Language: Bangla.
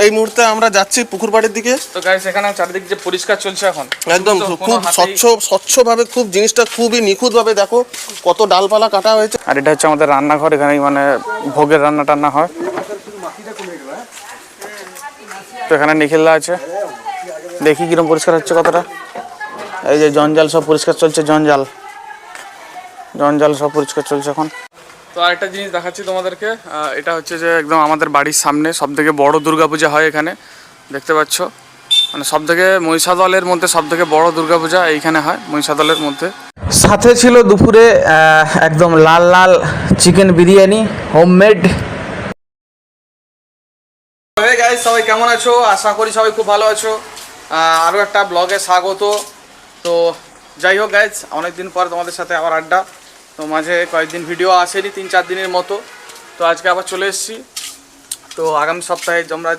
এই মুহূর্তে আমরা যাচ্ছি পুকুর পাড়ের দিকে। তো গাইস এখানে চারিদিক যে পরিষ্কার চলছে এখন, একদম খুব স্বচ্ছভাবে, খুব জিনিসটা খুবই নিখুঁতভাবে, দেখো কত ডালপালা কাটা হয়েছে। আর এটা হচ্ছে আমাদের রান্নাঘর, এখানে মানে ভোগের রান্না টান্না হয়। তো এখানে নিখিলদা আছে, দেখি কিরকম পরিষ্কার হচ্ছে কতটা। এই যে জঞ্জাল সব পরিষ্কার চলছে, জঞ্জাল সব পরিষ্কার চলছে এখন। তো আরেকটা জিনিস দেখাচ্ছি তোমাদেরকে, এটা হচ্ছে যে একদম আমাদের বাড়ির সামনে সবথেকে বড় দুর্গাপূজা হয় এখানে, দেখতে পাচ্ছ। মানে সবথেকে মহিষাদলের মধ্যে সবথেকে বড় দুর্গাপূজা এইখানে হয়, মহিষাদলের মধ্যে। সাথে ছিল দুপুরে একদম লাল লাল chicken biryani, homemade. Hey guys, সবাই কেমন আছো? আশা করি সবাই খুব ভালো আছো। আরও একটা ব্লগে স্বাগত। তো যাই হোক গাইস, অনেকদিন পর তোমাদের সাথে আবার আড্ডা। তো মাঝে কয়েকদিন ভিডিও আসেনি, 3-4 দিনের মতো। তো আজকে আবার চলে এসেছি। তো আগামী সপ্তাহে আমরা